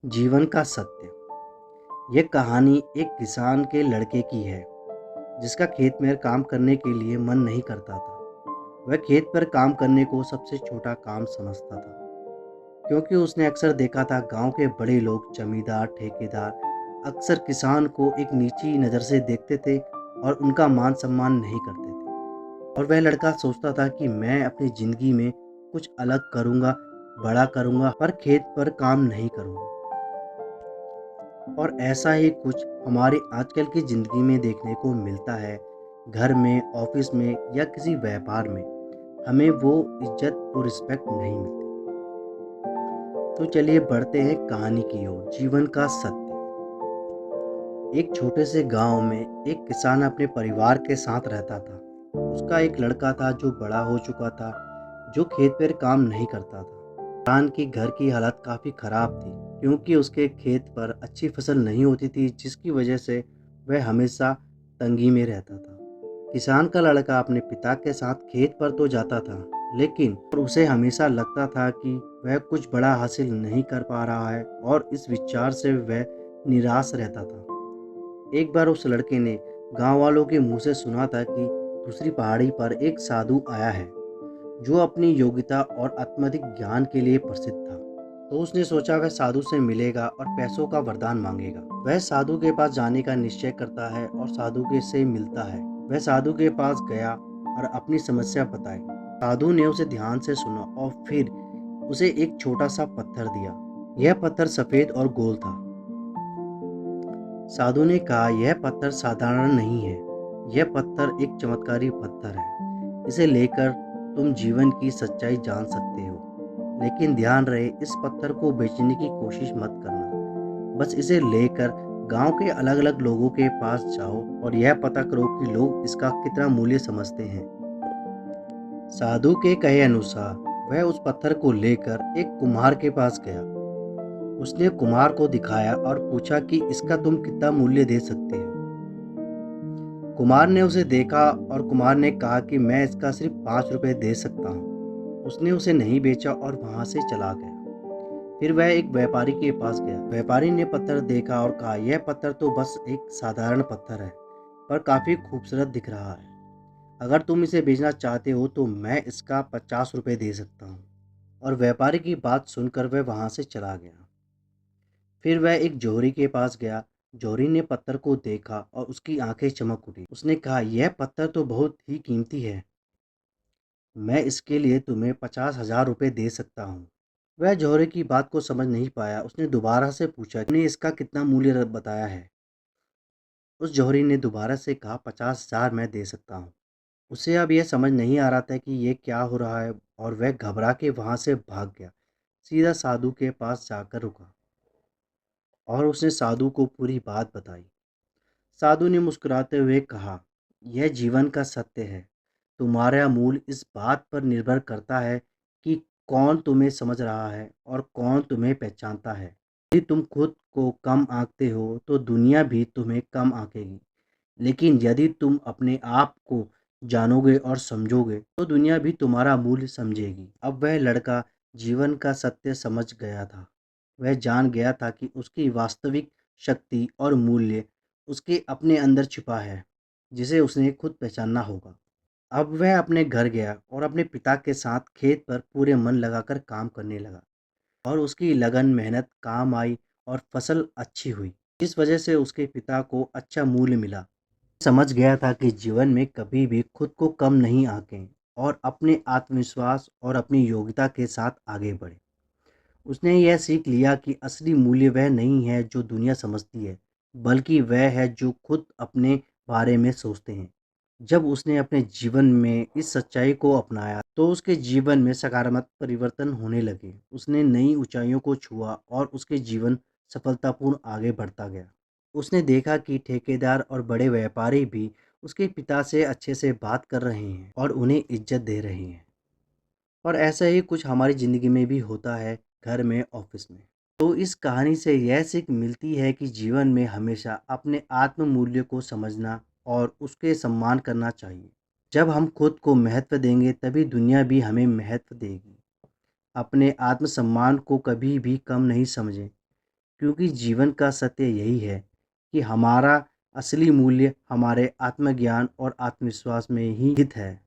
जीवन का सत्य। यह कहानी एक किसान के लड़के की है जिसका खेत में काम करने के लिए मन नहीं करता था। वह खेत पर काम करने को सबसे छोटा काम समझता था, क्योंकि उसने अक्सर देखा था गांव के बड़े लोग, जमींदार, ठेकेदार अक्सर किसान को एक नीची नज़र से देखते थे और उनका मान सम्मान नहीं करते थे। और वह लड़का सोचता था कि मैं अपनी ज़िंदगी में कुछ अलग करूँगा, बड़ा करूँगा, पर खेत पर काम नहीं करूँगा। और ऐसा ही कुछ हमारी आजकल की ज़िंदगी में देखने को मिलता है। घर में, ऑफिस में या किसी व्यापार में हमें वो इज्जत और रिस्पेक्ट नहीं मिलती। तो चलिए बढ़ते हैं कहानी की ओर। जीवन का सत्य। एक छोटे से गांव में एक किसान अपने परिवार के साथ रहता था। उसका एक लड़का था जो बड़ा हो चुका था, जो खेत पर काम नहीं करता था। किसान की घर की हालत काफ़ी ख़राब थी, क्योंकि उसके खेत पर अच्छी फसल नहीं होती थी, जिसकी वजह से वह हमेशा तंगी में रहता था। किसान का लड़का अपने पिता के साथ खेत पर तो जाता था, लेकिन उसे हमेशा लगता था कि वह कुछ बड़ा हासिल नहीं कर पा रहा है, और इस विचार से वह निराश रहता था। एक बार उस लड़के ने गांव वालों के मुंह से सुना था कि दूसरी पहाड़ी पर एक साधु आया है जो अपनी योग्यता और आत्माधिक ज्ञान के लिए प्रसिद्ध था। तो उसने सोचा वह साधु से मिलेगा और पैसों का वरदान मांगेगा। वह साधु के पास जाने का निश्चय करता है और साधु के से मिलता है। वह साधु के पास गया और अपनी समस्या बताई। साधु ने उसे ध्यान से सुना और फिर उसे एक छोटा सा पत्थर दिया। यह पत्थर सफेद और गोल था। साधु ने कहा, यह पत्थर साधारण नहीं है, यह पत्थर एक चमत्कारी पत्थर है। इसे लेकर तुम जीवन की सच्चाई जान सकते हो। लेकिन ध्यान रहे, इस पत्थर को बेचने की कोशिश मत करना। बस इसे लेकर गांव के अलग अलग लोगों के पास जाओ और यह पता करो कि लोग इसका कितना मूल्य समझते हैं। साधु के कहे अनुसार वह उस पत्थर को लेकर एक कुम्हार के पास गया। उसने कुम्हार को दिखाया और पूछा कि इसका तुम कितना मूल्य दे सकते हो। कुमार ने उसे देखा और कुमार ने कहा कि मैं इसका सिर्फ 5 रुपए दे सकता हूँ। उसने उसे नहीं बेचा और वहां से चला गया। फिर वह एक व्यापारी के पास गया। व्यापारी ने पत्थर देखा और कहा, यह पत्थर तो बस एक साधारण पत्थर है, पर काफी खूबसूरत दिख रहा है। अगर तुम इसे बेचना चाहते हो तो मैं इसका 50 रुपए दे सकता हूँ। और व्यापारी की बात सुनकर वह वहां से चला गया। फिर वह एक जोहरी के पास गया। जोहरी ने पत्थर को देखा और उसकी आंखें चमक उठी। उसने कहा, यह पत्थर तो बहुत ही कीमती है, मैं इसके लिए तुम्हें 50,000 रुपये दे सकता हूँ। वह जौहरी की बात को समझ नहीं पाया। उसने दोबारा से पूछा, तुमने इसका कितना मूल्य बताया है? उस जौहरी ने दोबारा से कहा, 50,000 मैं दे सकता हूँ। उसे अब यह समझ नहीं आ रहा था कि ये क्या हो रहा है, और वह घबरा के वहां से भाग गया। सीधा साधु के पास जाकर रुका और उसने साधु को पूरी बात बताई। साधु ने मुस्कुराते हुए कहा, यह जीवन का सत्य है। तुम्हारा मूल इस बात पर निर्भर करता है कि कौन तुम्हें समझ रहा है और कौन तुम्हें पहचानता है। यदि तुम खुद को कम आंकते हो तो दुनिया भी तुम्हें कम आंकेगी। लेकिन यदि तुम अपने आप को जानोगे और समझोगे तो दुनिया भी तुम्हारा मूल्य समझेगी। अब वह लड़का जीवन का सत्य समझ गया था। वह जान गया था कि उसकी वास्तविक शक्ति और मूल्य उसके अपने अंदर छिपा है, जिसे उसने खुद पहचानना होगा। अब वह अपने घर गया और अपने पिता के साथ खेत पर पूरे मन लगाकर काम करने लगा, और उसकी लगन मेहनत काम आई और फसल अच्छी हुई, जिस वजह से उसके पिता को अच्छा मूल्य मिला। समझ गया था कि जीवन में कभी भी खुद को कम नहीं आंकें और अपने आत्मविश्वास और अपनी योग्यता के साथ आगे बढ़े। उसने यह सीख लिया कि असली मूल्य वह नहीं है जो दुनिया समझती है, बल्कि वह है जो खुद अपने बारे में सोचते हैं। जब उसने अपने जीवन में इस सच्चाई को अपनाया तो उसके जीवन में सकारात्मक परिवर्तन होने लगे। उसने नई ऊंचाइयों को छुआ और उसके जीवन सफलतापूर्ण आगे बढ़ता गया। उसने देखा कि ठेकेदार और बड़े व्यापारी भी उसके पिता से अच्छे से बात कर रहे हैं और उन्हें इज्जत दे रहे हैं। और ऐसा ही कुछ हमारी ज़िंदगी में भी होता है, घर में, ऑफिस में। तो इस कहानी से यह सीख मिलती है कि जीवन में हमेशा अपने आत्म मूल्य को समझना और उसके सम्मान करना चाहिए। जब हम खुद को महत्व देंगे तभी दुनिया भी हमें महत्व देगी। अपने आत्मसम्मान को कभी भी कम नहीं समझें, क्योंकि जीवन का सत्य यही है कि हमारा असली मूल्य हमारे आत्मज्ञान और आत्मविश्वास में ही हित है।